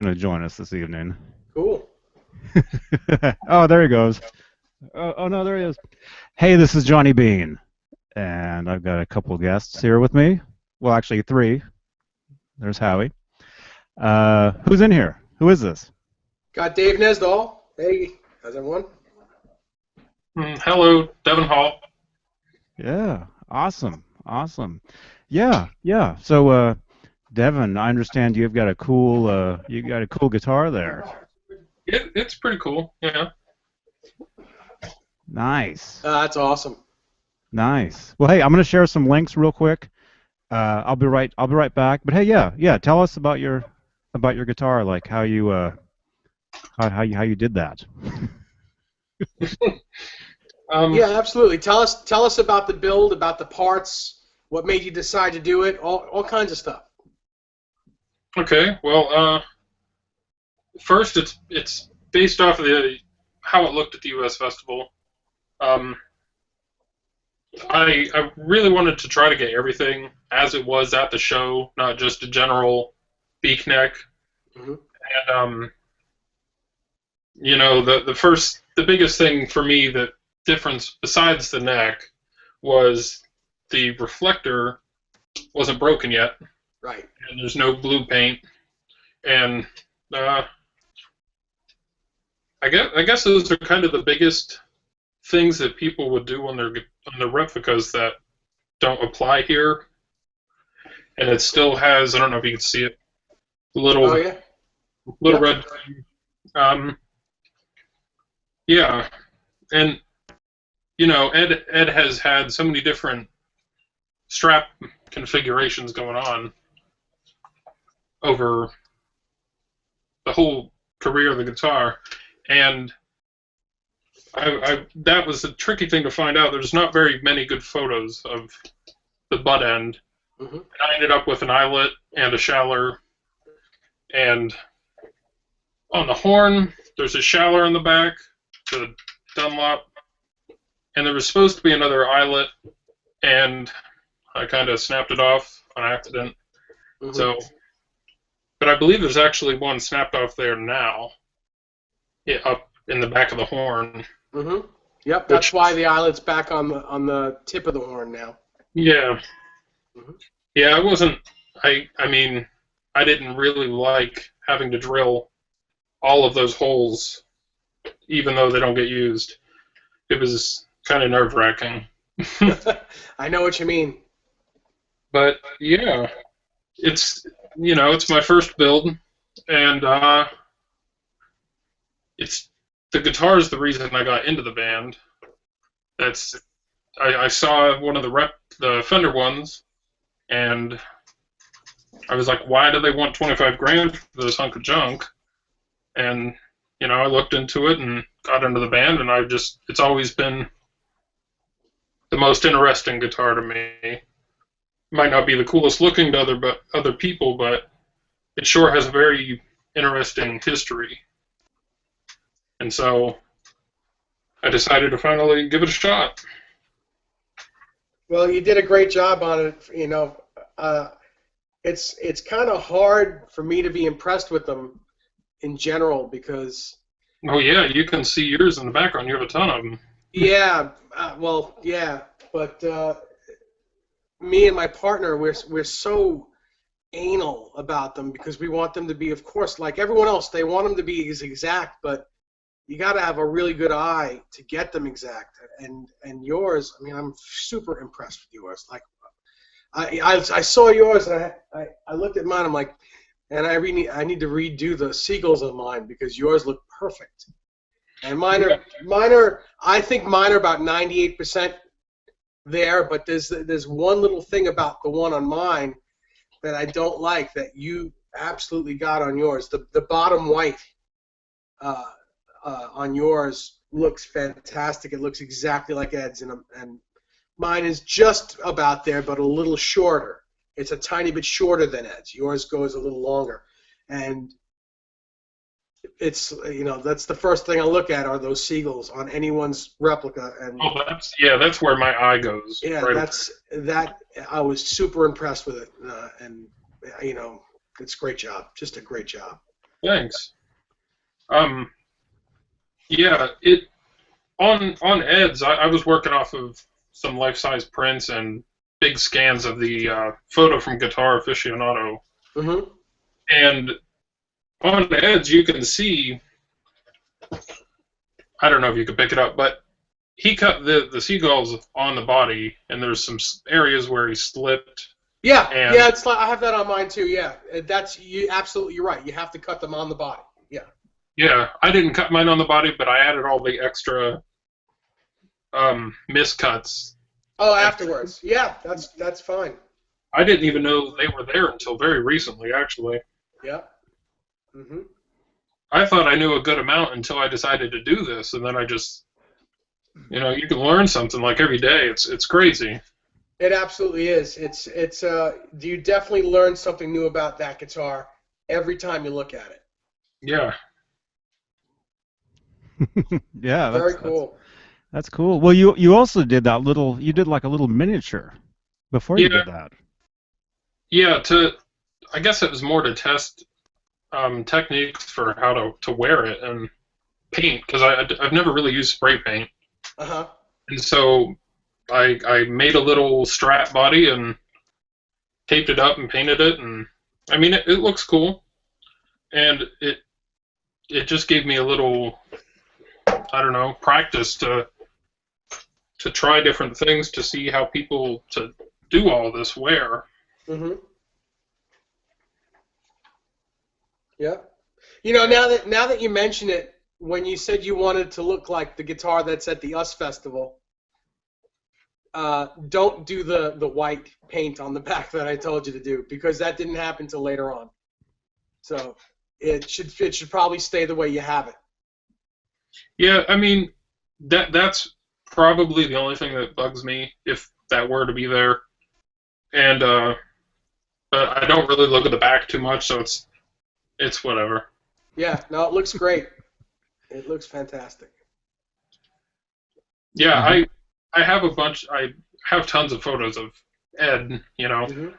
going to join us this evening. Cool. Oh, there he goes. Oh, no, there he is. Hey, this is Johnny Bean, and I've got a couple guests here with me. Well, actually, three. There's Howie. Who's in here? Who is this? Got Dave Nesdall. Hey, how's everyone? Hello, Devin Hull. Yeah, awesome. Yeah. So, Devin, I understand you got a cool guitar there. It's pretty cool, yeah. Nice. That's awesome. Nice. Well, hey, I'm gonna share some links real quick. I'll be right back. But hey, yeah. Tell us about your guitar, like how you did that. Yeah, absolutely. Tell us about the build, about the parts, what made you decide to do it, all kinds of stuff. Okay, well, first it's based off of how it looked at the U.S. Festival. Um, I really wanted to try to get everything as it was at the show, not just a general beak neck. Hmm. And the biggest thing for me, the difference besides the neck, was the reflector wasn't broken yet, Right. and there's no blue paint, and uh, I guess those are kind of the biggest things that people would do on their replicas that don't apply here, and it still has, I don't know if you can see it, little Oh yeah. little Yep. red. Um, yeah, and Ed has had so many different strap configurations going on over the whole career of the guitar, and that was a tricky thing to find out. There's not very many good photos of the butt end. Hmm. And I ended up with an eyelet and a shaller, and on the horn there's a shaller in the back, the Dunlop, and there was supposed to be another eyelet, and I kind of snapped it off on accident. Hmm. So, but I believe there's actually one snapped off there now, up in the back of the horn. Hmm. Yep. That's Which, why the eyelet's back on the tip of the horn now. yeah, Hmm. yeah, I wasn't. I mean, I didn't really like having to drill all of those holes, even though they don't get used. It was kind of nerve-wracking. I know what you mean. But yeah, it's my first build, and it's the guitar is the reason I got into the band. That's I saw one of the Fender ones, and I was like, why do they want 25 grand for this hunk of junk? And I looked into it and got into the band, and it's always been the most interesting guitar to me. Might not be the coolest looking to other people, but it sure has a very interesting history. And so I decided to finally give it a shot. Well, you did a great job on it. It's kind of hard for me to be impressed with them in general because Oh yeah, you can see yours in the background. You have a ton of them. yeah, well, yeah, but me and my partner, we're so anal about them because we want them to be, of course, like everyone else. They want them to be as exact, but you got to have a really good eye to get them exact. And yours, I mean, I'm super impressed with yours. Like, I saw yours and I looked at mine. I'm like, and I need to redo the seagulls on mine because yours look perfect. And I think mine are about 98% there, but there's one little thing about the one on mine that I don't like that you absolutely got on yours. The bottom white uh, on yours looks fantastic. It looks exactly like Ed's, and mine is just about there, but a little shorter. It's a tiny bit shorter than Ed's. Yours goes a little longer, and it's that's the first thing I look at are those seagulls on anyone's replica, and Oh, that's where my eye goes. yeah, Right. that I was super impressed with it, and it's a great job, just a great job. Thanks. Um, yeah, on Eds, I was working off of some life-size prints and big scans of the photo from Guitar Aficionado, Mm-hmm. and on Eds you can see. I don't know if you can pick it up, but he cut the seagulls on the body, and there's some areas where he slipped. Yeah, And yeah, it's like I have that on mine too. Yeah, that's you. Absolutely, you're right. You have to cut them on the body. Yeah. yeah, I didn't cut mine on the body, but I added all the extra miscuts. Oh, And afterwards. Yeah, that's fine. I didn't even know they were there until very recently, actually. Yeah. Mm-hmm. I thought I knew a good amount until I decided to do this, and then I just, you can learn something like every day. It's crazy. It absolutely is. It's you definitely learn something new about that guitar every time you look at it. Yeah. Yeah, Very cool. that's cool. Well, you also did that little. You did like a little miniature before you Yeah. did that. Yeah. I guess it was more to test techniques for how to wear it and paint, because I've never really used spray paint, Uh-huh. and so I made a little strap body and taped it up and painted it, and I mean it looks cool, and it just gave me a little, I don't know, practice to try different things to see how people to do all this wear. Mm-hmm. Yeah. You know, now that you mention it, when you said you wanted to look like the guitar that's at the US Festival, don't do the white paint on the back that I told you to do, because that didn't happen till later on. So it should probably stay the way you have it. Yeah, I mean that's probably the only thing that bugs me if that were to be there, and but I don't really look at the back too much, so it's whatever. Yeah, no, it looks great. It looks fantastic. Yeah, Hmm. I have a bunch. I have tons of photos of Ed, Hmm.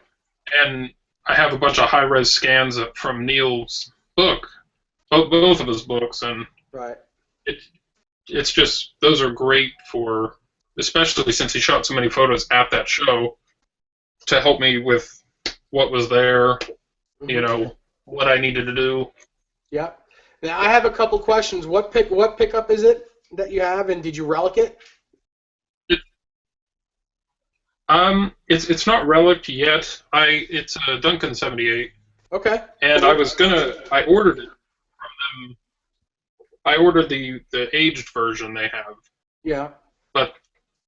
and I have a bunch of high-res scans from Neil's book, both of his books, and Right. it it's just those are great for, especially since he shot so many photos at that show, to help me with what was there, Hmm. what I needed to do. Yeah. Now I have a couple questions. What pickup is it that you have, and did you relic it? It, it's not relic yet. It's a Duncan 78, Okay. and Cool. I ordered it from them. I ordered the aged version they have, Yeah. but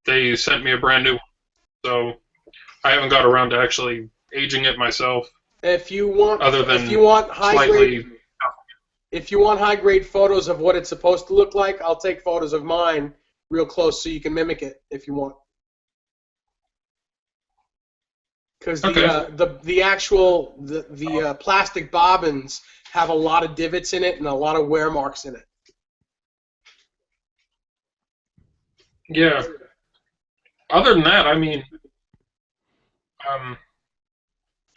they sent me a brand new one, so I haven't got around to actually aging it myself, If you want, other if you than want high grade, slightly. if you want high grade photos of what it's supposed to look like, I'll take photos of mine real close so you can mimic it if you want. Because Okay. the actual plastic bobbins have a lot of divots in it and a lot of wear marks in it. Yeah. Other than that, I mean, um,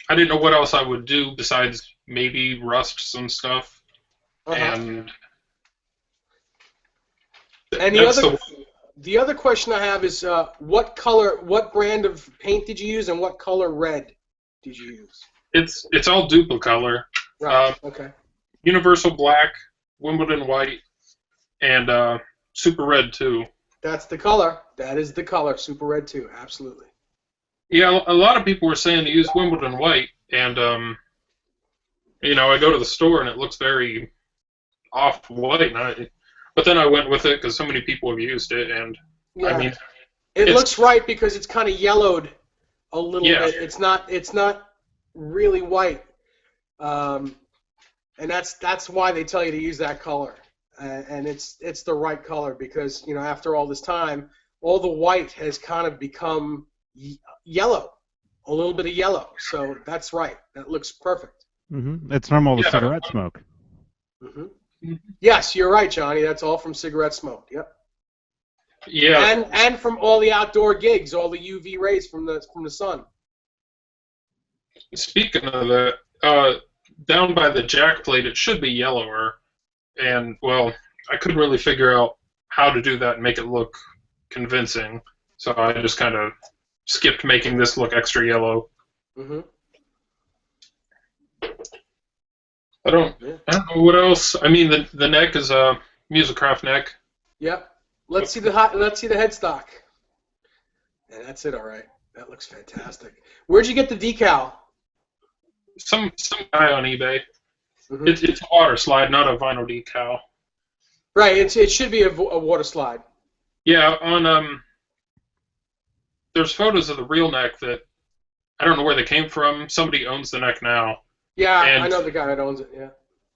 I didn't know what else I would do besides maybe rust some stuff, Uh-huh. and And that's the. the other question I have is what brand of paint did you use, and what color red did you use? It's all duplicolor. Right. Okay. Universal black, Wimbledon white, and super red too. That's the color. That is the color. Super red too. Absolutely. Yeah, a lot of people were saying to use Wimbledon white, and I go to the store and it looks very off white, but then I went with it because so many people have used it, and I Yeah. mean, It it's looks right because it's kind of yellowed a little yeah, bit. It's not really white, and that's why they tell you to use that color. And it's the right color because after all this time, all the white has kind of become yellow, a little bit of yellow. So that's right. That looks perfect. It's from all the yeah, cigarette smoke. Hmm. Yes, you're right, Johnny. That's all from cigarette smoke. Yep. yeah. And from all the outdoor gigs, all the UV rays from the sun. Speaking of that, down by the jack plate, it should be yellower. And, well, I couldn't really figure out how to do that and make it look convincing. So I just kind of skipped making this look extra yellow. Mm-hmm. I don't know what else. I mean, the neck is a Musicraft neck. Yep. Let's see the headstock. And that's it. All right. That looks fantastic. Where'd you get the decal? Some guy on eBay. Mm-hmm. It's a water slide, not a vinyl decal. Right. It should be a water slide. Yeah. On there's photos of the real neck that I don't know where they came from. Somebody owns the neck now. Yeah, And I know the guy that owns it. Yeah.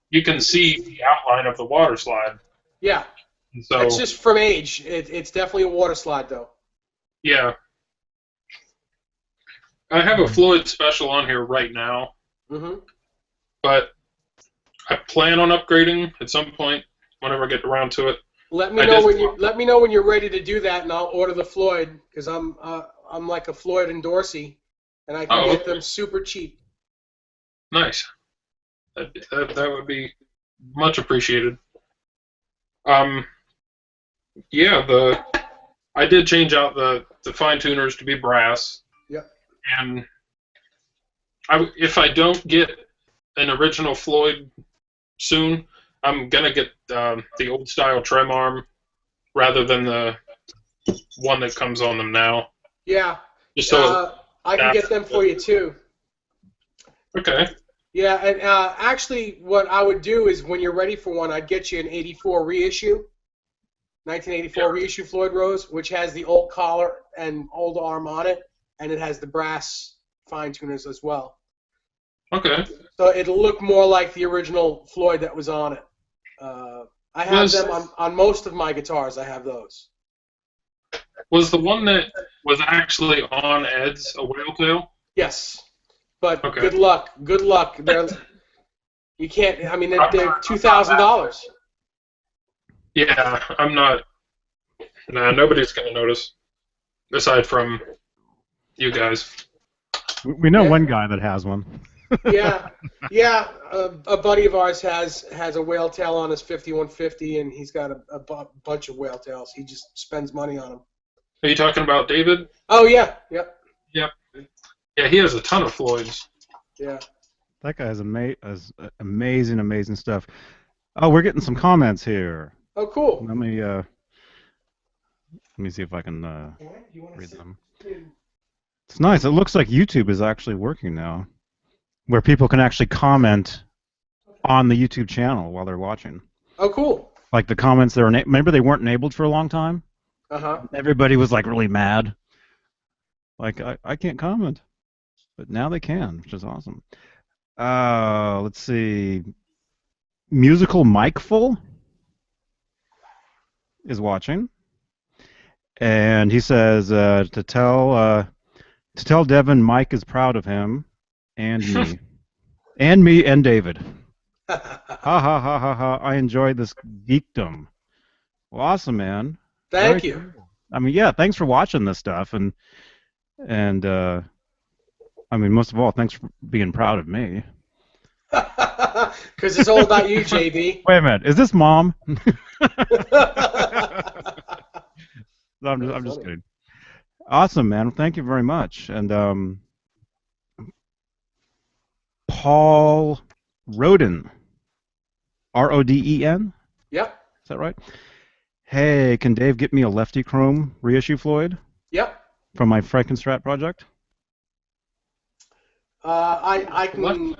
you can see the outline of the water slide. Yeah. And so It's just from age. It's definitely a water slide, though. yeah. I have a Floyd special on here right now, Mm-hmm. but I plan on upgrading at some point whenever I get around to it. Let me know when you're ready to do that, and I'll order the Floyd because I'm like a Floyd endorsee, and I can get them super cheap. Nice. That would be much appreciated. Yeah, I did change out the fine tuners to be brass. Yep. And if I don't get an original Floyd soon, I'm gonna get the old style trem arm rather than the one that comes on them now. Yeah. Just so I can get them for you too. okay. Yeah, and actually, what I would do is when you're ready for one, I'd get you an '84 reissue, 1984 reissue Floyd Rose, which has the old collar and old arm on it, and it has the brass fine tuners as well. Okay. So it'll look more like the original Floyd that was on it. I have them on most of my guitars. I have those. Was the one that was actually on Ed's a whale tail? Yes, but Okay. good luck. Good luck. You can't. I mean, they're $2,000. Yeah, I'm not. Nah, nobody's gonna notice, aside from you guys. We know one guy that has one. Yeah. A buddy of ours has a whale tail on his 5150, and he's got a bunch of whale tails. He just spends money on them. Are you talking about David? Oh yeah. Yep. Yep. Yeah, he has a ton of Floyds. Yeah. That guy has amazing stuff. Oh, we're getting some comments here. Oh, cool. Let me see if I can read them. It's nice. It looks like YouTube is actually working now, where people can actually comment on the YouTube channel while they're watching. Oh, cool. Like the comments remember they weren't enabled for a long time. Everybody was like really mad. Like I can't comment, but now they can, which is awesome. Let's see. Musical Mike is watching, and he says to tell Devin Mike is proud of him and me, and David. Ha ha ha ha ha! I enjoyed this geekdom. Well, awesome, man. Thank you. Cool. I mean, yeah, thanks for watching this stuff, and I mean, most of all, thanks for being proud of me. Because it's all about you, JB. Wait a minute, is this Mom? I'm just kidding. Awesome, man. Thank you very much. And Paul Roden, Roden. Yep. Is that right? Hey, can Dave get me a Lefty Chrome reissue Floyd? Yep. From my Frankenstein project? I can.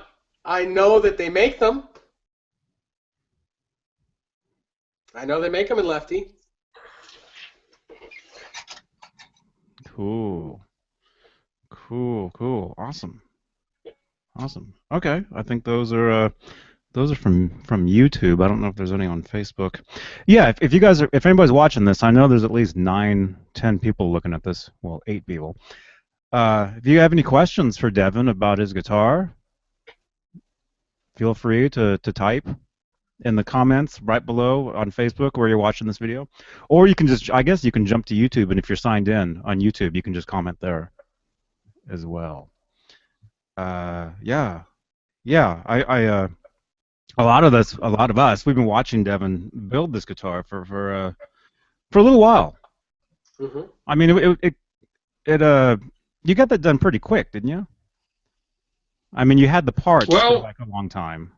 I know that they make them. I know they make them in Lefty. Cool. Awesome. Okay, I think those are from YouTube. I don't know if there's any on Facebook. Yeah, if anybody's watching this, I know there's at least 9, 10 people looking at this. Well, 8 people. If you have any questions for Devin about his guitar, feel free to type in the comments right below on Facebook where you're watching this video. Or you can I guess you can jump to YouTube, and if you're signed in on YouTube, you can just comment there as well. Yeah. Yeah, a lot of us, we've been watching Devin build this guitar for a little while. Hmm. I mean, it you got that done pretty quick, didn't you? I mean, you had the parts for Well, like a long time.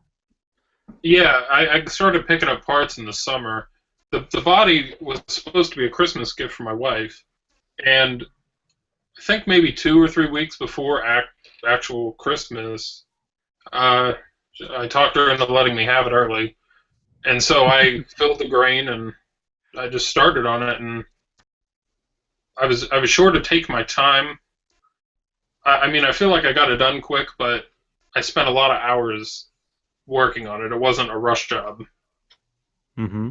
yeah, I started picking up parts in the summer. The body was supposed to be a Christmas gift for my wife, and I think maybe 2 or 3 weeks before actual Christmas, uh, I talked her into letting me have it early, and so I filled the grain and I just started on it, and I was sure to take my time. I mean, I feel like I got it done quick, but I spent a lot of hours working on it. It wasn't a rush job, Hmm.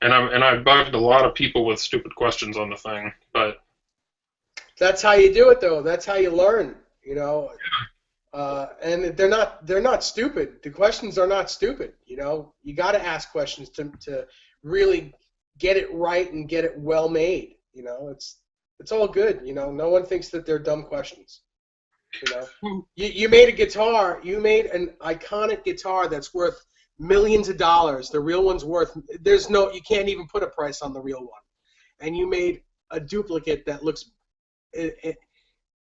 and I bugged a lot of people with stupid questions on the thing, but That's how you do it, though. That's how you learn. You know, and they're not stupid. The questions are not stupid. You know, you got to ask questions to really get it right and get it well made. You know, it's all good. You know, no one thinks that they're dumb questions. You know, you made a guitar. You made an iconic guitar that's worth millions of dollars. The real one's worth. You can't even put a price on the real one. And you made a duplicate that looks,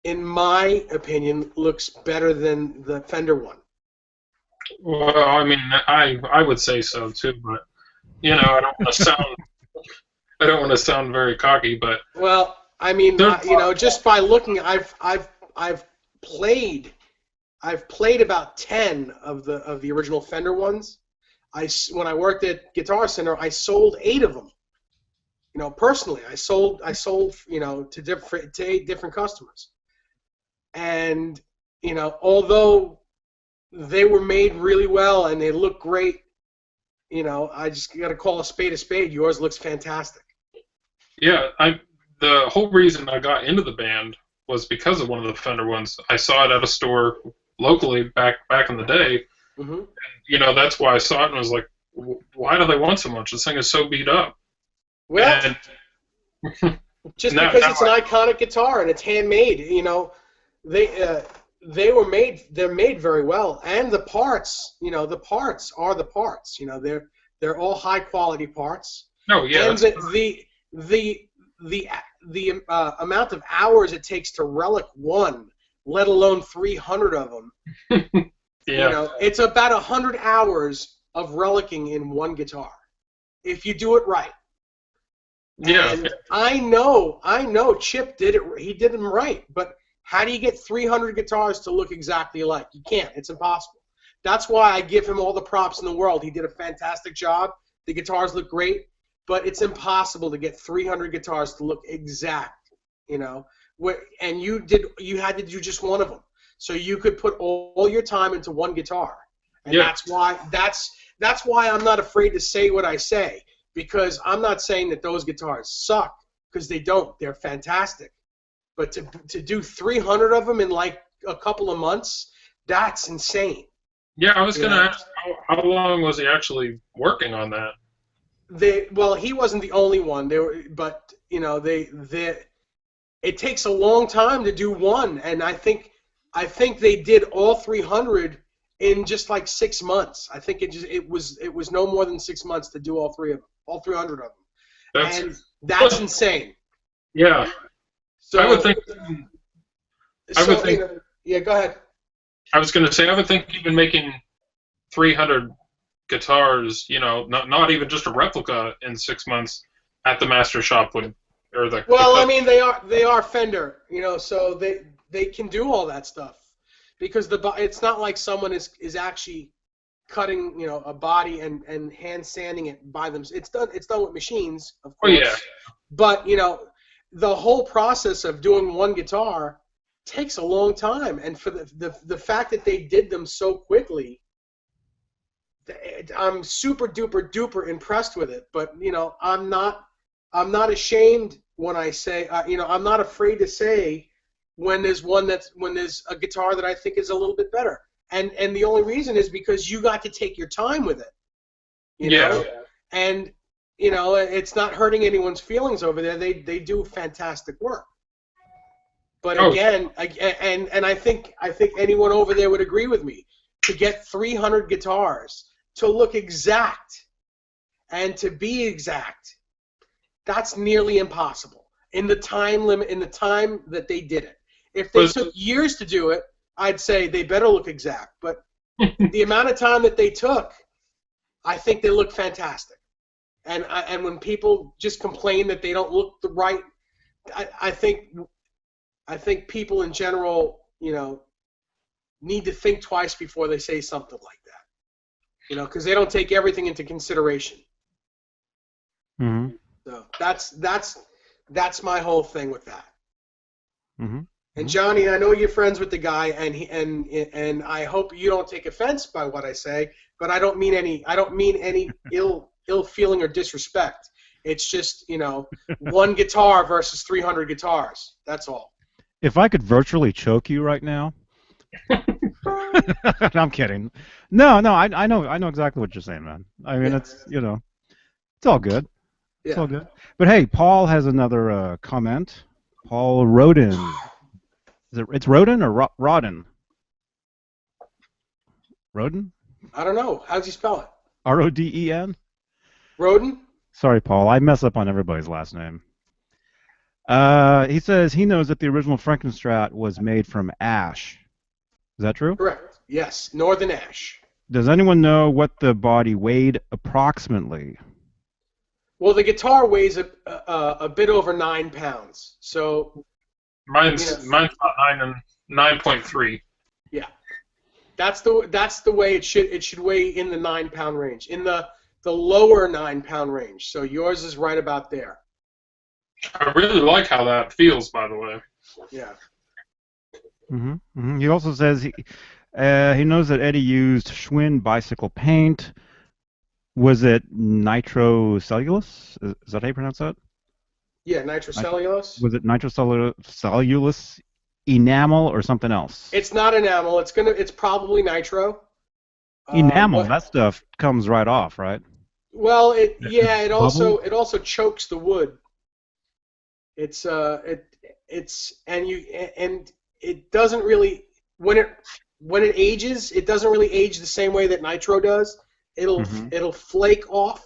in my opinion, looks better than the Fender one. well, I mean, I would say so too, but I don't want to sound very cocky, but Well, I mean, there's a you lot know, of just by looking, I've played I've played about 10 of the original Fender ones. When I worked at Guitar Center, I sold 8 of them. You know, personally, I sold to 8 different customers. And you know, although they were made really well and they look great, you know, I just got to call a spade a spade. Yours looks fantastic. yeah. The whole reason I got into the band was because of one of the Fender ones. I saw it at a store locally back in the day. Hmm. That's why I saw it and was like, why do they want so much? This thing is so beat up. Well, And just now, because now it's an iconic guitar and it's handmade, you know, they uh, they're made very well, and the parts, you know, the parts are the parts. You know, they're all high quality parts, no, yeah, and that's the the amount of hours it takes to relic one, let alone 300 of them. You yeah, know, it's about 100 hours of relicking in one guitar if you do it right. yeah, And I know Chip did it. He did them right. But how do you get 300 guitars to look exactly alike? You can't. It's impossible. That's why I give him all the props in the world. He did a fantastic job. The guitars look great, but it's impossible to get 300 guitars to look exact. You know, and you had to do just one of them, so you could put all your time into one guitar. And yeah, that's why I'm not afraid to say what I say, because I'm not saying that those guitars suck, because they don't. They're fantastic. But to do 300 of them in like a couple of months, that's insane. yeah. I was You gonna know, ask how long was he actually working on that? well, he wasn't the only one. But you know, it takes a long time to do one, and I think they did all 300 in just like 6 months. I think it was no more than 6 months to do all 300 of them, That's and that's insane. yeah. I would So think. I would so you think. know, yeah, go ahead. I was gonna say. I would think even making 300 guitars, not even just a replica in 6 months at the master shop would, or the Well, I custom. mean, they are Fender, you know, so they can do all that stuff, because it's not like someone is actually cutting, you know, a body and hand sanding it by them. It's done with machines, of Oh yeah, course, but you know, the whole process of doing one guitar takes a long time, and for the fact that they did them so quickly, I'm super duper duper impressed with it. But you know, I'm not ashamed when I say, you know, I'm not afraid to say when there's a guitar that I think is a little bit better. And the only reason is because you got to take your time with it, you yeah. know, and you know, it's not hurting anyone's feelings over there. They do fantastic work. But Oh, again, and I think anyone over there would agree with me. To get 300 guitars to look exact and to be exact, that's nearly impossible in the time limit, in the time that they did it. If they was took years to do it, I'd say they better look exact. But the amount of time that they took, I think they look fantastic. And when people just complain that they don't look the right, I think people in general, need to think twice before they say something like that. Because they don't take everything into consideration. Mm-hmm. So that's my whole thing with that. Mm-hmm. And Johnny, I know you're friends with the guy, and I hope you don't take offense by what I say, but I don't mean any ill feeling or disrespect. It's just one guitar versus 300 guitars. That's all. If I could virtually choke you right now. No, I'm kidding. No, I know exactly what you're saying, man. I mean, Yeah. it's all good. It's Yeah. all good. But hey, Paul has another comment. Paul Rodin. It's Rodin or Rodin? Rodin? I don't know. How'd you spell it? Roden? Rodin? Sorry, Paul. I mess up on everybody's last name. He says he knows that the original Frankenstein was made from ash. Is that true? Correct. Yes. Northern ash. Does anyone know what the body weighed approximately? Well, the guitar weighs a bit over 9 pounds. So mine's about 9.3. yeah, that's the way it should weigh in the 9-pound range, in the lower 9-pound range. So yours is right about there. I really like how that feels, by the way. Yeah. Mm-hmm. Mm-hmm. He also says he knows that Eddie used Schwinn bicycle paint. Was it nitrocellulose? Is that how you pronounce that? Yeah, nitrocellulose. Was it nitrocellulose enamel or something else? It's not enamel. It's probably nitro. Enamel, that stuff comes right off, right? Well, it Bubble? also chokes the wood. It doesn't really, when it ages, it doesn't really age the same way that nitro does. It'll flake off,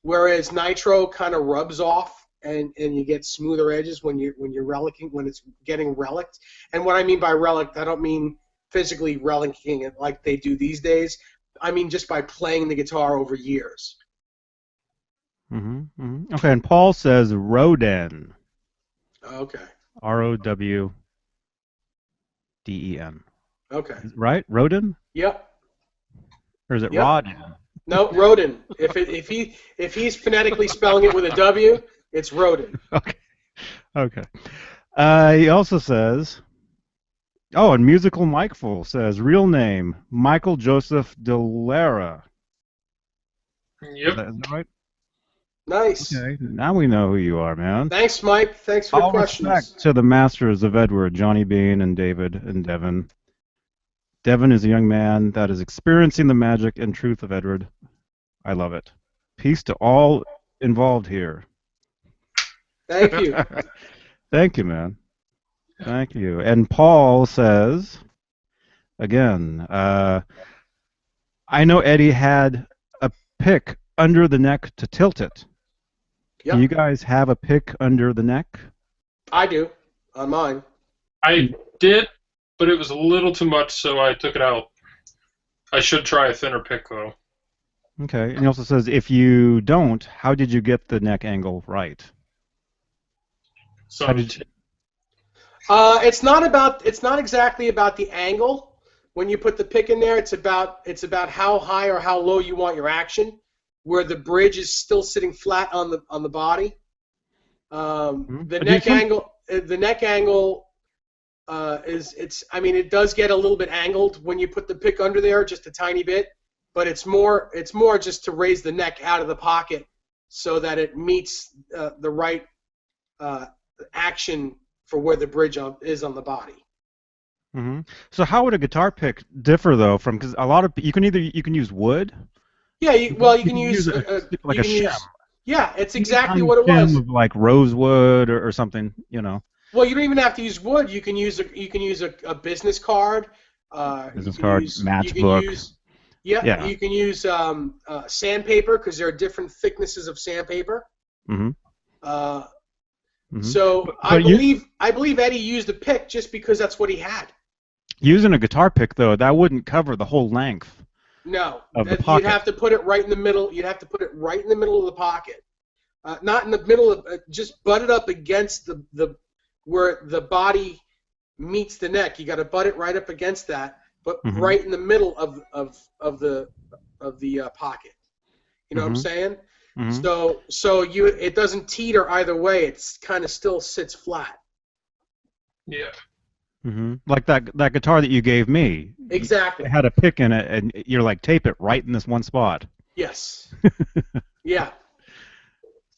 whereas nitro kind of rubs off, and you get smoother edges when it's getting relicked. And what I mean by relicked, I don't mean physically relicking it like they do these days. I mean just by playing the guitar over years. Mm-hmm. Mm-hmm. Okay, and Paul says Rodin. Okay. Rowden. Okay. Right? Rodin? Yep. Or is it Yep. Rodin? No, Rodin. If he's phonetically spelling it with a W, it's Rodin. Okay. Okay. He also says, and Musical Mikeful says, real name, Michael Joseph DeLara. Yep. Is that right? Nice. Okay. Now we know who you are, man. Thanks, Mike. Thanks for the All questions. respect to the masters of Edward, Johnny Bean and David and Devin. Devin is a young man that is experiencing the magic and truth of Edward. I love it. Peace to all involved here. Thank you. Thank you, man. Thank you. And Paul says, again, I know Eddie had a pick under the neck to tilt it. Yep. Do you guys have a pick under the neck? I do, on mine. I did, but it was a little too much, so I took it out. I should try a thinner pick, though. Okay. And he also says, if you don't, how did you get the neck angle right? So How did you... It's not exactly about the angle. When you put the pick in there, it's about how high or how low you want your action, where the bridge is still sitting flat on the body. The neck angle it does get a little bit angled when you put the pick under there, just a tiny bit, but it's more just to raise the neck out of the pocket so that it meets the right action for where the bridge is on the body. Mm-hmm. So how would a guitar pick differ though from, because a lot of you can use wood. Yeah, you can use like a shim. Yeah, it's exactly what it was. Of like rosewood or something, Well, you don't even have to use wood. You can use a business card. Business card, You can matchbook. use yeah. Yeah. You can use sandpaper because there are different thicknesses of sandpaper. Mm-hmm. Uh, Mm-hmm. so I But believe Eddie used a pick just because that's what he had. using a guitar pick, though, that wouldn't cover the whole length No, of the you'd pocket. have to put it right in the middle. You'd have to put it right in the middle of the pocket, not in the middle of. Just butt it up against the where the body meets the neck. You got to butt it right up against that, but Mhm. right in the middle of the pocket. You know what I'm Mhm. saying? Mhm. So it doesn't teeter either way. It's kind of still sits flat. Yeah. Mhm. Like that guitar that you gave me. Exactly. It had a pick in it, and you're like, tape it right in this one spot. Yes. Yeah.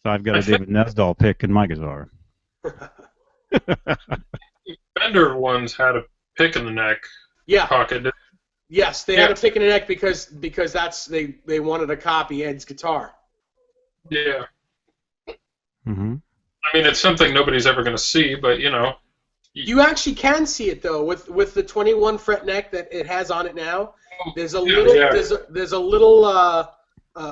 So I've got I a think David Nesdall pick in my guitar. Fender ones had a pick in the neck Yeah. pocket. Yes, they Yeah. had a pick in the neck because they wanted to copy Ed's guitar. Yeah. Mhm. I mean, it's something nobody's ever going to see, but You actually can see it though with the 21 fret neck that it has on it now. There's a Yeah, little yeah. there's a little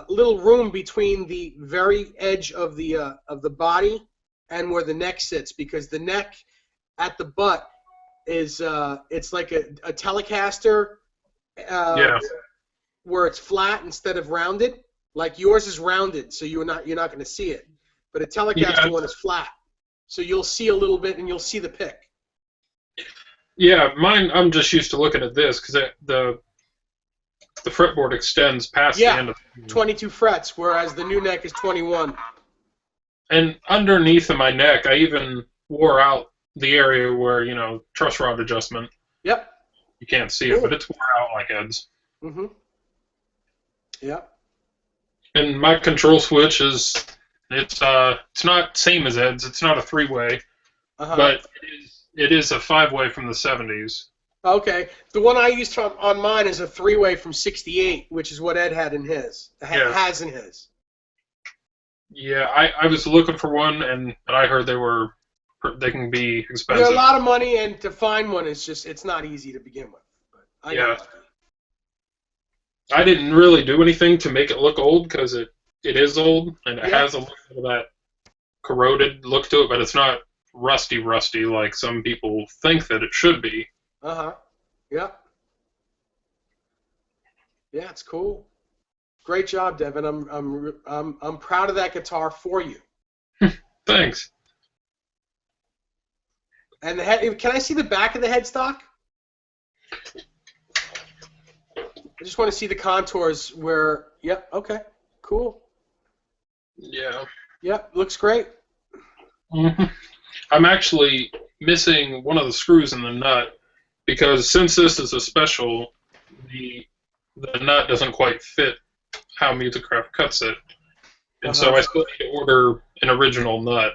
little room between the very edge of the body and where the neck sits because the neck at the butt is it's like a Telecaster Yeah. where it's flat instead of rounded. Like yours is rounded, so you're not going to see it. But a Telecaster Yeah. one is flat, so you'll see a little bit and you'll see the pick. Yeah, mine. I'm just used to looking at this because the fretboard extends past the Yeah, end of 22 frets, whereas the new neck is 21. and underneath of my neck, I even wore out the area where truss rod adjustment. Yep. You can't see Cool. it, but it's wore out like Ed's. Mhm. Yep. And my control switch it's not same as Ed's. It's not a 3-way, Uh-huh. but it is a 5-way from the 70s. Okay. The one I used on mine is a 3-way from '68, which is what Ed had in his. Yeah. Has in his. Yeah, I was looking for one, and I heard they can be expensive. They're a lot of money, and to find one is it's not easy to begin with. But I got lucky. I didn't really do anything to make it look old because it is old and it has a little bit of that corroded look to it, but it's not rusty like some people think that it should be. Uh-huh. Yep. Yeah, it's cool. Great job, Devin. I'm proud of that guitar for you. Thanks. And the head. Can I see the back of the headstock? I just want to see the contours where. Yep. Okay. Cool. Yeah. Yep. Looks great. Mm-hmm. I'm actually missing one of the screws in the nut because since this is a special, the nut doesn't quite fit how Musicraft cuts it, and so I still need to order an original nut,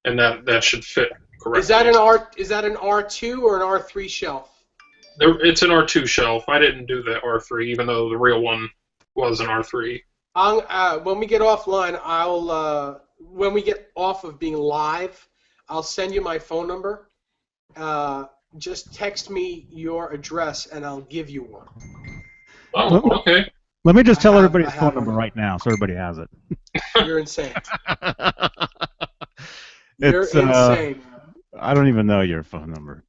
and that should fit correctly. Is that an R2 or an R3 shelf? It's an R2 shelf. I didn't do the R3, even though the real one was an R3. When we get offline, when we get off of being live, I'll send you my phone number. Just text me your address, and I'll give you one. Oh, okay. Let me just tell everybody his phone number right now, so everybody has it. You're insane. You're insane. I don't even know your phone number.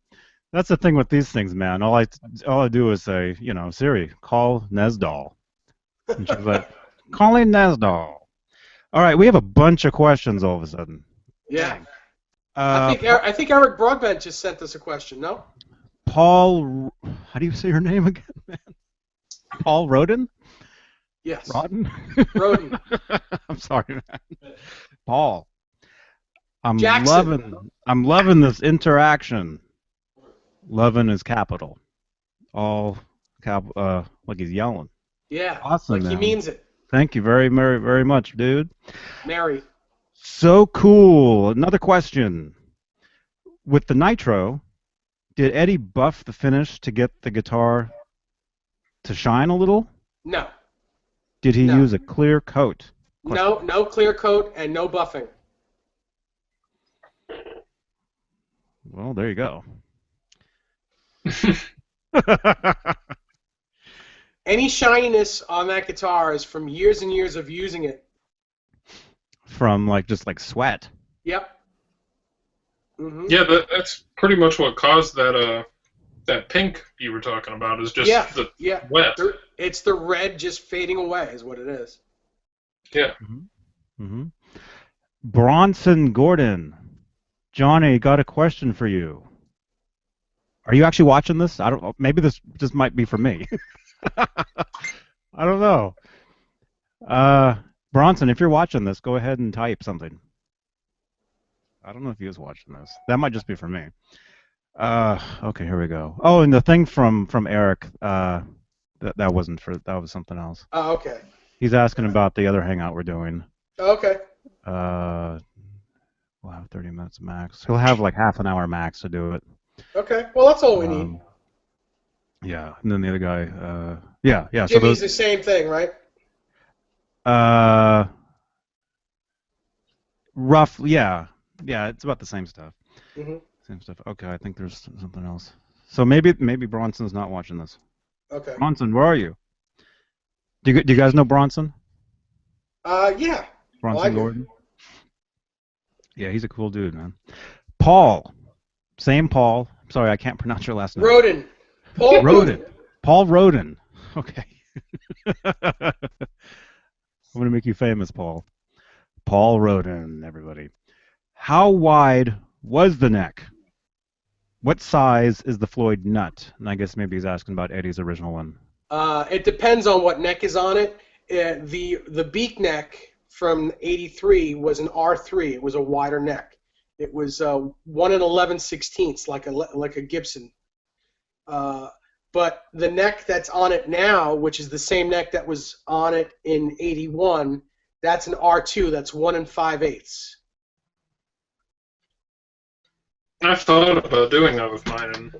That's the thing with these things, man. All I do is say, Siri, call Nesdall. And she's like, calling Nesdall. All right, we have a bunch of questions all of a sudden. Yeah. I think Eric Broadbent just sent us a question. No. Paul, how do you say your name again, man? Paul Roden? Yes. Roden? Roden. I'm sorry, man. Paul. I'm loving this interaction. Loving is capital. All like he's yelling. Yeah. Awesome. Like man. He means it. Thank you very, very, very much, dude. Mary. So cool. Another question. With the Nitro, did Eddie buff the finish to get the guitar to shine a little? No. Did he use a clear coat? No clear coat and no buffing. Well, there you go. Any shininess on that guitar is from years and years of using it. From like just like sweat. Yep. Mm-hmm. Yeah, that's pretty much what caused that pink you were talking about. Is just the wet. It's the red just fading away, is what it is. Yeah. Mm-hmm. Mm-hmm. Bronson Gordon, Johnny, got a question for you. Are you actually watching this? I don't. Maybe this just might be for me. I don't know. Bronson, if you're watching this, go ahead and type something. I don't know if he was watching this. That might just be for me. Okay, here we go. Oh, and the thing from Eric, that wasn't for, that was something else. Oh, okay. He's asking about the other hangout we're doing. Okay. We'll have 30 minutes max. He'll have like half an hour max to do it. Okay. Well, that's all we need. Yeah, and then the other guy, yeah. Jimmy's the same thing, right? Roughly, yeah, it's about the same stuff. Mm-hmm. Same stuff. Okay, I think there's something else. So maybe Bronson's not watching this. Okay. Bronson, where are you? Do you guys know Bronson? Yeah. Bronson Gordon. Yeah, he's a cool dude, man. Paul, same Paul. Sorry, I can't pronounce your last name. Roden. Paul Roden. Paul Roden. Okay. I'm gonna make you famous, Paul. Paul Roden, everybody. How wide was the neck? What size is the Floyd nut? And I guess maybe he's asking about Eddie's original one. It depends on what neck is on it. The beak neck from '83 was an R3. It was a wider neck. It was 1 11/16, like a Gibson. But the neck that's on it now, which is the same neck that was on it in '81, that's an R2. That's 1 5/8. I've thought about doing that with mine, and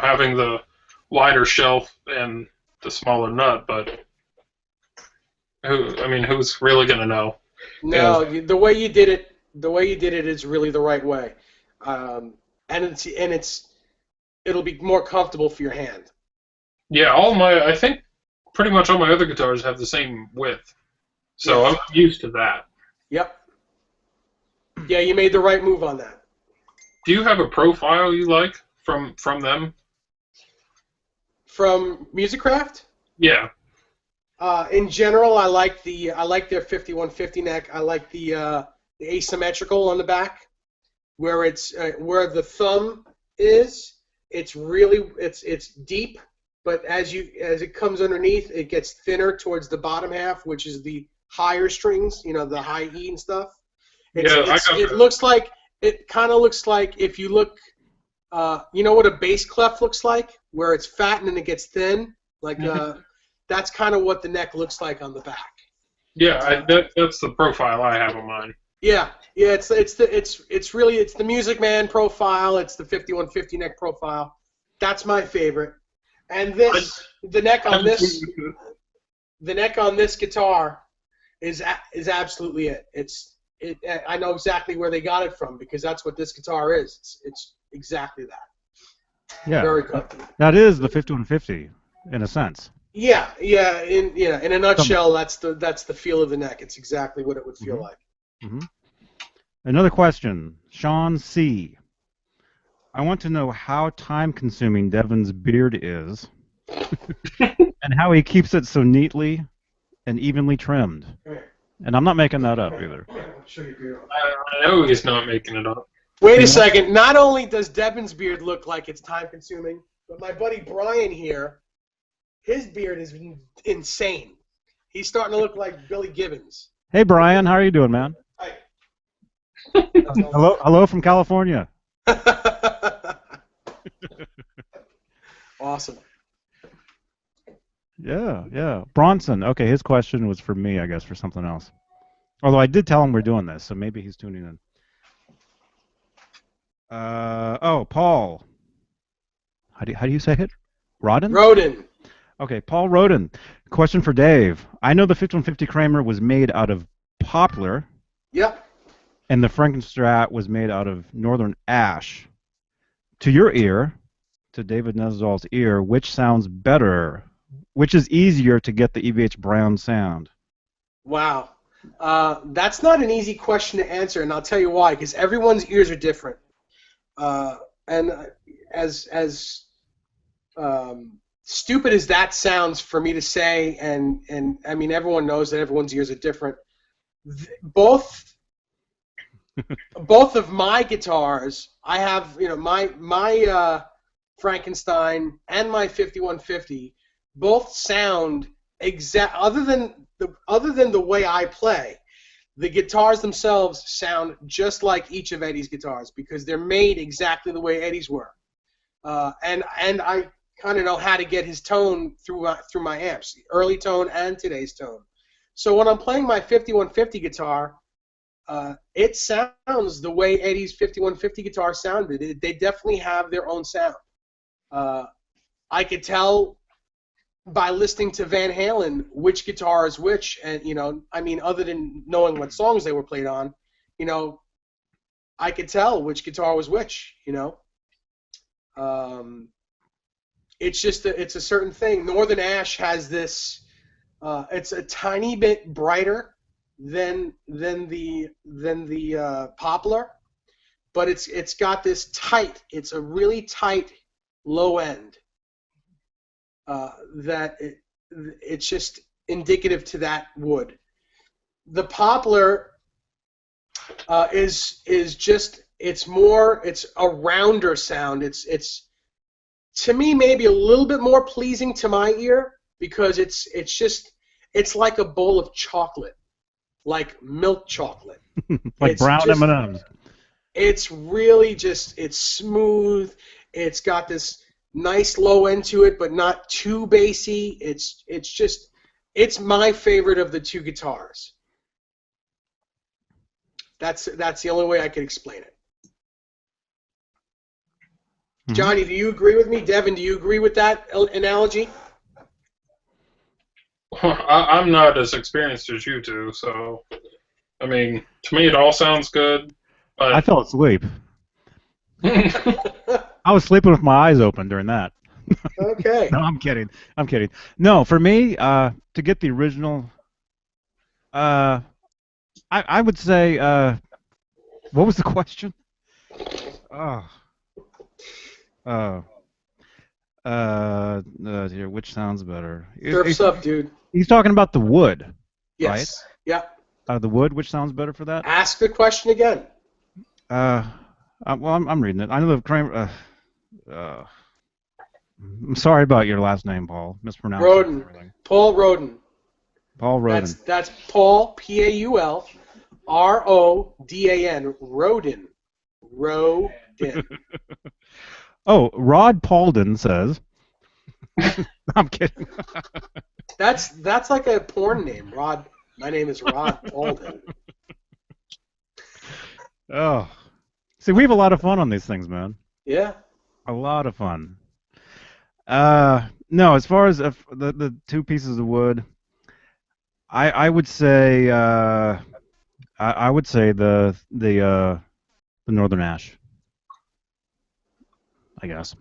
having the wider shelf and the smaller nut, but who's really gonna know? No, the way you did it is really the right way, and it'll be more comfortable for your hand. Yeah, I think pretty much all my other guitars have the same width, so I'm used to that. Yep. Yeah, you made the right move on that. Do you have a profile you like from them? From Musicraft? Yeah. In general, I like their 5150 neck. I like the asymmetrical on the back, where it's where the thumb is. It's really it's deep, but as it comes underneath, it gets thinner towards the bottom half, which is the higher strings. The high E and stuff. It kind of looks like if you look, what a bass clef looks like, where it's fat and then it gets thin. That's kind of what the neck looks like on the back. Yeah, that's the profile I have on mine. Yeah. It's the Music Man profile. It's the 5150 neck profile. That's my favorite. And the neck on this guitar is absolutely it. I know exactly where they got it from because that's what this guitar is. It's exactly that. Yeah. Very comfortable. That is the 5150 in a sense. Yeah. In a nutshell, that's the feel of the neck. It's exactly what it would feel like. Mm-hmm. Another question, Sean C. I want to know how time-consuming Devin's beard is, and how he keeps it so neatly and evenly trimmed. And I'm not making that up either. I know he's not making it up. Wait a second. Not only does Devin's beard look like it's time-consuming, but my buddy Brian here, his beard is insane. He's starting to look like Billy Gibbons. Hey, Brian. How are you doing, man? Hi. Hello from California. Awesome. Yeah. Bronson. Okay, his question was for me, I guess, for something else. Although I did tell him we're doing this, so maybe he's tuning in. Paul. How do you say it? Roden. Okay, Paul Roden. Question for Dave. I know the 5150 Kramer was made out of poplar. Yep. And the Frankenstein was made out of northern ash. to your ear, to David Nesdall's ear, which sounds better? Which is easier to get the EVH Brown sound? Wow. That's not an easy question to answer, and I'll tell you why. Because everyone's ears are different, and as stupid as that sounds for me to say, and I mean everyone knows that everyone's ears are different. Both of my guitars, I have my Frankenstein and my 5150, both sound exact. Other than the way I play, the guitars themselves sound just like each of Eddie's guitars because they're made exactly the way Eddie's were, and I kind of know how to get his tone through my amps, early tone and today's tone. So when I'm playing my 5150 guitar, it sounds the way Eddie's 5150 guitar sounded. They definitely have their own sound. I could tell by listening to Van Halen which guitar is which, and I mean, other than knowing what songs they were played on, I could tell which guitar was which. It's just it's a certain thing. Northern Ash has this. It's a tiny bit brighter than the Poplar, but it's got this tight. It's a really tight low end that it's just indicative to that wood. The Poplar is just it's a rounder sound. It's to me maybe a little bit more pleasing to my ear because it's like a bowl of chocolate, like milk chocolate. Like It's brown just- M&Ms. It's really it's smooth. It's got this nice low end to it, but not too bassy. It's my favorite of the two guitars. That's the only way I can explain it. Mhm. Johnny, do you agree with me? Devin, do you agree with that analogy? I'm not as experienced as you two, so I mean, to me it all sounds good. I But fell asleep. I was sleeping with my eyes open during that. Okay. No, I'm kidding. I'm kidding. No, for me, to get the original, I would say, what was the question? Oh, here, which sounds better? Surf's up, dude. He's talking about the wood, Yes. Yeah. the wood, which sounds better for that? Ask the question again. Well, I'm reading it. I know the Kramer. I'm sorry about your last name, Paul. Mispronounced Roden. everything. Paul Roden. Paul Roden. That's Paul, Paul, Rodan. Roden. Roden. Oh, Rod Paulden says. I'm kidding. That's like a porn name, Rod. My name is Rod Alden. Oh, see, we have a lot of fun on these things, man. Yeah. A lot of fun. No, as far as the two pieces of wood, I would say I would say the Northern Ash, I guess.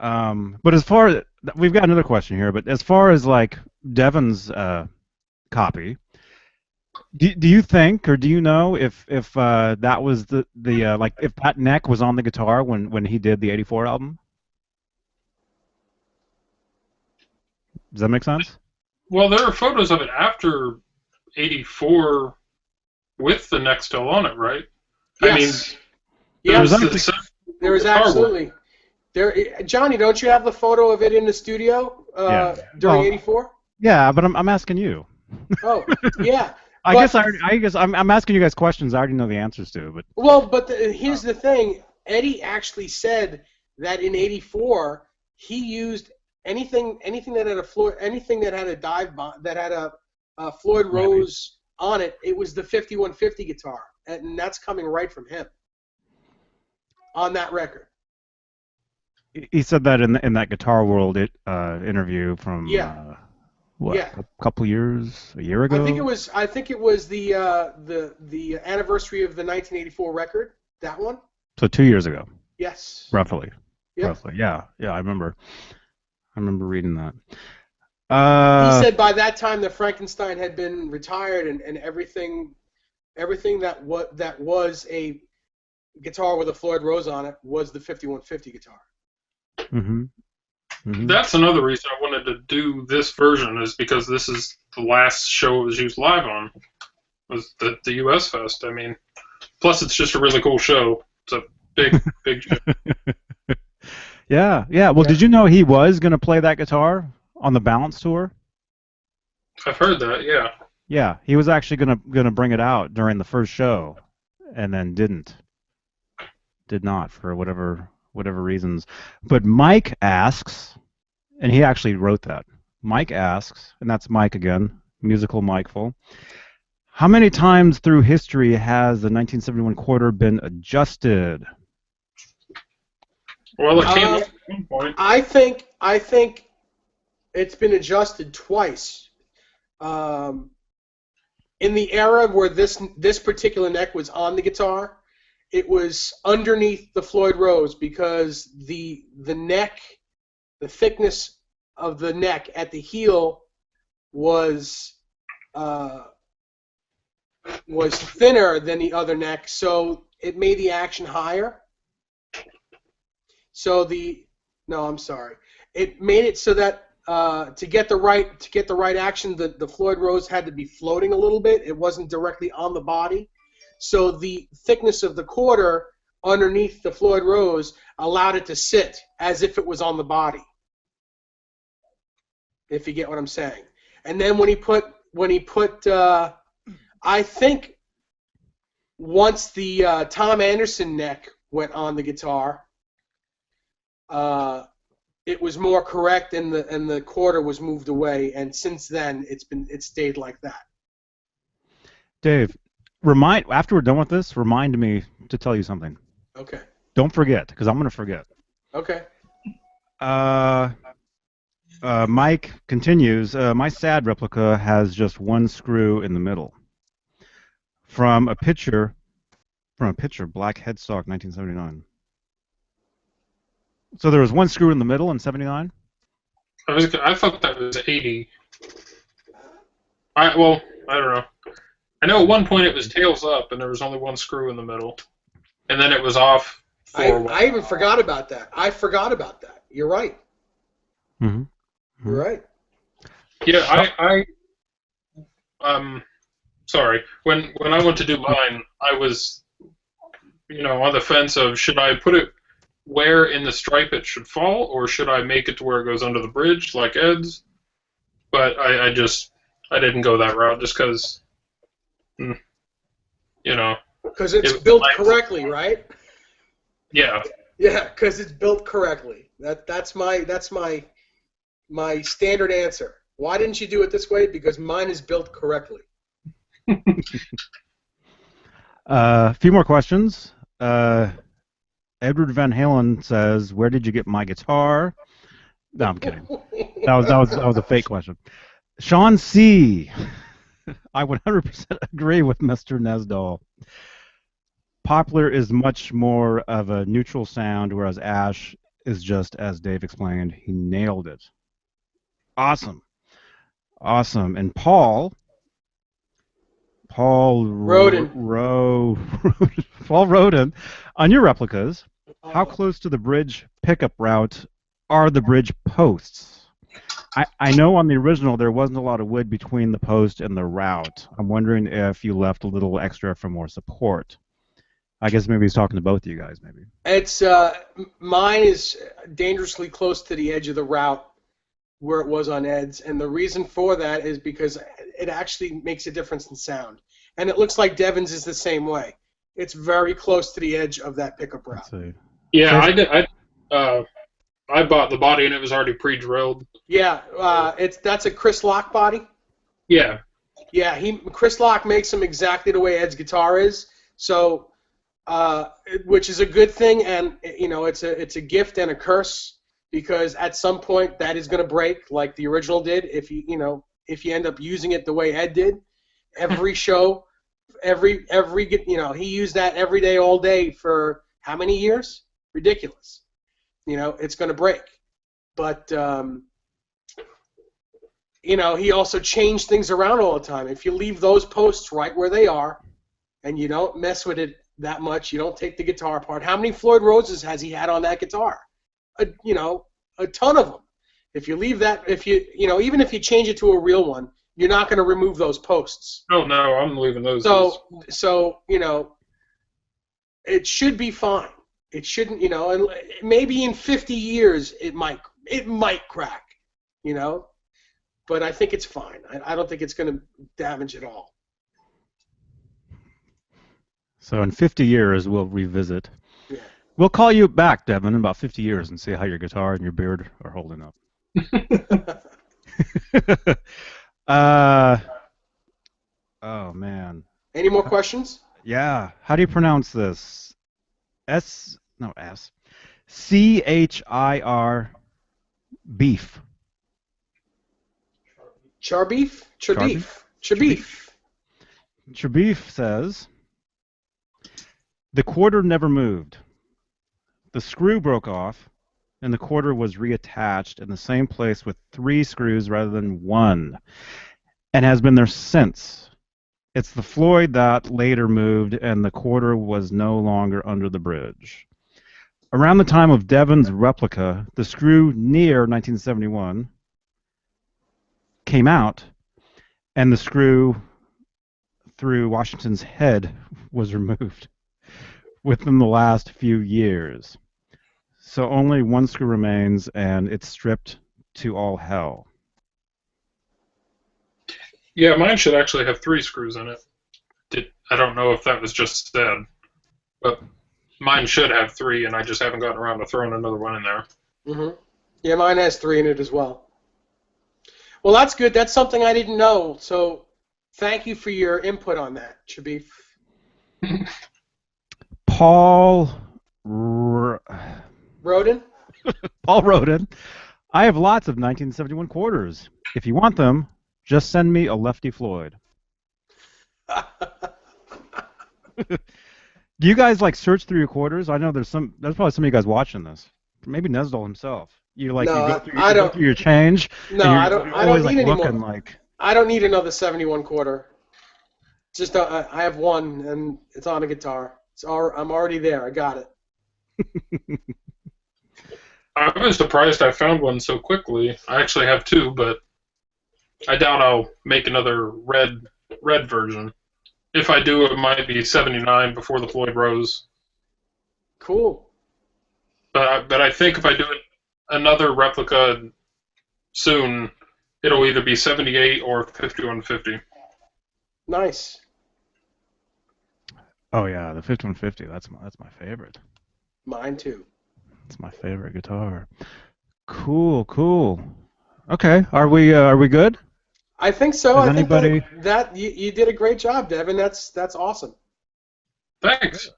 But as far as we've got another question here, but as far as like Devin's copy, do you think or do you know if that was the like if that neck was on the guitar when he did the '84 album? Does that make sense? well, there are photos of it after '84 with the neck still on it, right? Yes. There Yes. was There is absolutely. There, Johnny, don't you have the photo of it in the studio Yeah. during Well- '84? Yeah, but I'm asking you. Oh, yeah. I But- guess I'm asking you guys questions I already know the answers to, but Well, but here's the thing. Eddie actually said that in '84 he used anything that had a Floyd, anything that had a dive bomb, that had a Floyd Rose on it. It was the 5150 guitar, and that's coming right from him on that record. he said that in that Guitar World interview from Yeah. what Yeah. a couple years, a year ago. I think it was the anniversary of the 1984 record. That one. So 2 years ago. Yes. roughly. Yep. Roughly, yeah, I remember. I remember reading that. He said by that time the Frankenstein had been retired, and everything that was a guitar with a Floyd Rose on it was the 5150 guitar. Mm-hmm. Mm-hmm. That's another reason I wanted to do this version, is because this is the last show it was used live on, was the US Fest. I mean, plus it's just a really cool show. It's a big show. Yeah. Well, did you know he was going to play that guitar on the Balance tour? I've heard that, yeah. Yeah, he was actually gonna bring it out during the first show, and then did not for whatever reasons. But Mike asks, and he actually wrote that. Mike asks, and that's Mike again, musical Mikeful. How many times through history has the 1971 quarter been adjusted? Well, it came up at one point. I think it's been adjusted twice. In the era where this particular neck was on the guitar, it was underneath the Floyd Rose because the neck, the thickness of the neck at the heel was thinner than the other neck, so it made the action higher. So it made it so that to get the right action, the Floyd Rose had to be floating a little bit. It wasn't directly on the body, so the thickness of the quarter underneath the Floyd Rose allowed it to sit as if it was on the body. If you get what I'm saying. And then when he put I think once the Tom Anderson neck went on the guitar, it was more correct, and the quarter was moved away, and since then it stayed like that. Dave, after we're done with this, remind me to tell you something. Okay. Don't forget, because I'm going to forget. Okay. Mike continues. My sad replica has just one screw in the middle. From a picture, black headstock, 1979. So there was one screw in the middle in 79? I thought that was 80. I don't know. I know at one point it was tails up and there was only one screw in the middle, and then it was off. I even forgot about that. I forgot about that. You're right. Mm-hmm. You're right. Yeah, sorry. When I went to do mine, I was, on the fence of should I put it where in the stripe it should fall, or should I make it to where it goes under the bridge like Ed's? But I didn't go that route just because, Because it's built correctly, right? Yeah. Yeah, because it's built correctly. That's my standard answer. Why didn't you do it this way? Because mine is built correctly. A few more questions. Edward Van Halen says, "Where did you get my guitar?" No, I'm kidding. That was a fake question. Sean C. I 100% agree with Mr. Nesdahl. Poplar is much more of a neutral sound, whereas Ash is just, as Dave explained, he nailed it. Awesome. And Paul Roden. Paul Roden, on your replicas, how close to the bridge pickup route are the bridge posts? I know on the original there wasn't a lot of wood between the post and the route. I'm wondering if you left a little extra for more support. I guess maybe he's talking to both of you guys, maybe. It's mine is dangerously close to the edge of the route where it was on Ed's, and the reason for that is because it actually makes a difference in sound. And it looks like Devins is the same way. It's very close to the edge of that pickup route. Yeah, I bought the body and it was already pre-drilled. Yeah, that's a Chris Locke body. Yeah. Yeah, Chris Locke makes them exactly the way Ed's guitar is. So, which is a good thing, and it's a gift and a curse, because at some point that is going to break, like the original did. If you end up using it the way Ed did, every show, he used that every day, all day for how many years? ridiculous. It's going to break. But he also changed things around all the time. If you leave those posts right where they are, and you don't mess with it that much, you don't take the guitar apart. How many Floyd Roses has he had on that guitar? A ton of them. If you leave that, even if you change it to a real one, you're not going to remove those posts. Oh no, I'm leaving those. So it should be fine. It shouldn't, and maybe in 50 years it might crack, but I think it's fine. I don't think it's going to damage at all. So in 50 years we'll revisit. Yeah. We'll call you back, Devin, in about 50 years and see how your guitar and your beard are holding up. Oh man. Any more questions? Yeah. How do you pronounce this? CHIR beef. Charbeef? Charbeef. Charbeef says, the quarter never moved. The screw broke off, and the quarter was reattached in the same place with 3 screws rather than 1, and has been there since. It's the Floyd that later moved, and the quarter was no longer under the bridge. Around the time of Devin's replica, the screw near 1971 came out, and the screw through Washington's head was removed within the last few years. So only 1 screw remains, and it's stripped to all hell. Yeah, mine should actually have 3 screws in it. I don't know if that was just said, but mine should have 3, and I just haven't gotten around to throwing another one in there. Mm-hmm. Yeah, mine has 3 in it as well. Well, that's good. That's something I didn't know. So thank you for your input on that, Shabif. Paul Roden? Paul Roden. I have lots of 1971 quarters. If you want them, just send me a Lefty Floyd. Do you guys like search through your quarters? I know there's probably some of you guys watching this. Maybe Nesdal himself. You go through your change. No, I don't need any more. Like, I don't need another 71 quarter. Just I have one, and it's on a guitar. I'm already there. I got it. I was surprised I found one so quickly. I actually have 2, but I doubt I'll make another red version. If I do, it might be 79 before the Floyd Rose. Cool. But I think if I do another replica soon, it'll either be 78 or 5150. Nice. Oh yeah, the 5150. That's my favorite. Mine too. It's my favorite guitar. Cool. Okay, are we good? I think so. Does I think anybody... that you did a great job, Devin. That's awesome. Thanks.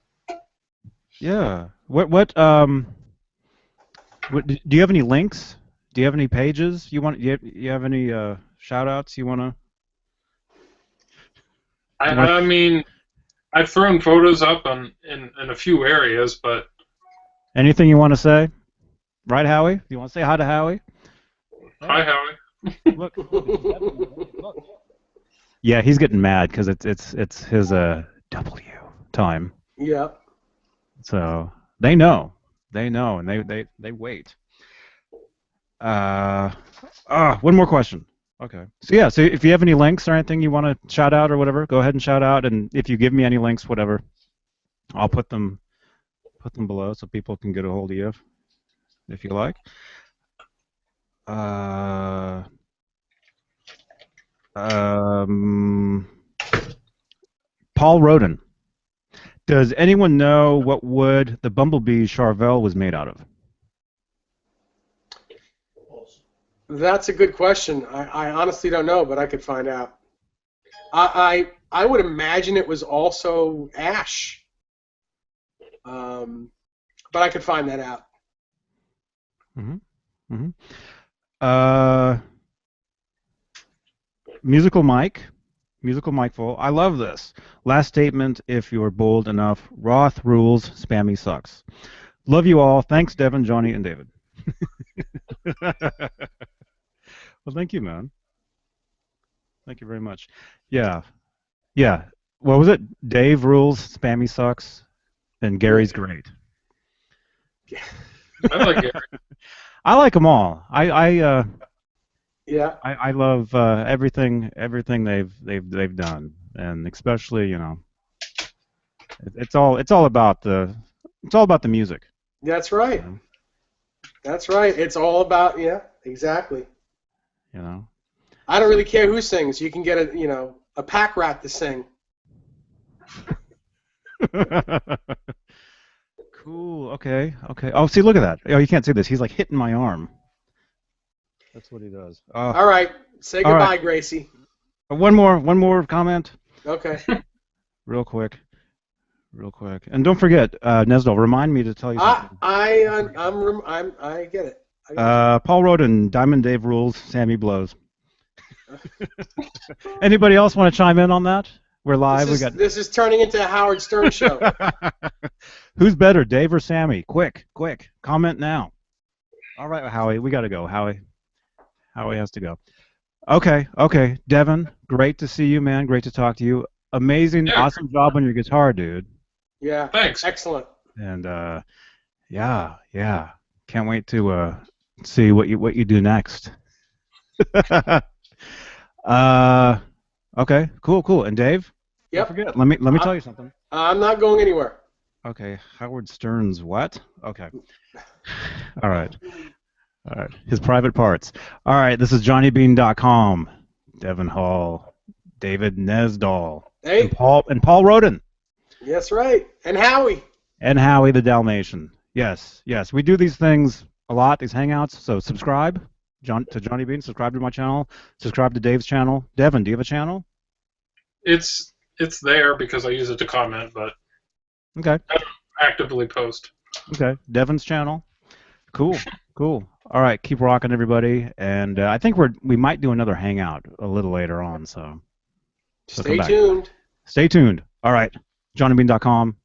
Yeah. What do you have any links? Do you have any pages you want? You have any shout outs you want to? I mean, I've thrown photos up in a few areas, but anything you want to say? Right, Howie? You want to say hi to Howie? Hi, Howie. Look. Yeah, he's getting mad because it's his W time. Yeah. So they know, and they wait. One more question. Okay. So yeah, so if you have any links or anything you want to shout out or whatever, go ahead and shout out. And if you give me any links, whatever, I'll put them below so people can get a hold of you if you like. Paul Roden. Does anyone know what wood the Bumblebee Charvel was made out of? That's a good question. I honestly don't know, but I could find out. I would imagine it was also ash, but I could find that out. Musical Mike Full. I love this. Last statement, if you're bold enough. Roth rules, Spammy sucks. Love you all. Thanks, Devin, Johnny, and David. Well, thank you, man. Thank you very much. Yeah, yeah. What was it? Dave rules, Spammy sucks, and Gary's great. I like Gary. I like them all. Yeah, I love everything they've done, and especially it's all about the music. that's You right. know, That's right. It's all about, yeah, exactly. you know. I don't really care who sings. You can get a pack rat to sing. Cool. Okay. Okay. Oh, see, look at that. Oh, you can't see this. He's like hitting my arm. That's what he does. All right. Say All right. goodbye, Gracie. One more comment, Okay. real quick, real quick. And don't forget, Nesdal, remind me to tell you I something. I I get it. I got Paul Roden, Diamond Dave rules, Sammy blows. Anybody else want to chime in on that? We're you. live. We got. This is turning into a Howard Stern show. Who's better, Dave or Sammy? Quick, quick, comment now. All right, Howie, we got to go. Howie has to go. Okay, okay. Devin, great to see you, man. Great to talk to you. Amazing, Yeah, awesome job on your guitar, dude. Yeah. thanks. Excellent. And yeah, yeah. Can't wait to see what you do next. uh, okay, cool, cool. And Dave, don't Yep. forget. Let me I, tell you something. I'm not going anywhere. Okay, Howard Stern's what? Okay. All right. All right. His private parts. All right. This is JohnnyBean.com. Devin Hull, David Nesdall, and Hey. Paul Roden, That's right. And Howie. and Howie the Dalmatian. Yes, yes. We do these things a lot. These hangouts. So subscribe, to Johnny Bean. Subscribe to my channel. Subscribe to Dave's channel. Devin, do you have a channel? It's there because I use it to comment, but Okay. I don't actively post. Okay. Devin's channel. Cool. Cool. All right. Keep rocking, everybody. And I think we might do another hangout a little later on. So come Stay back. tuned. Stay tuned. All right. JohnnyBean.com.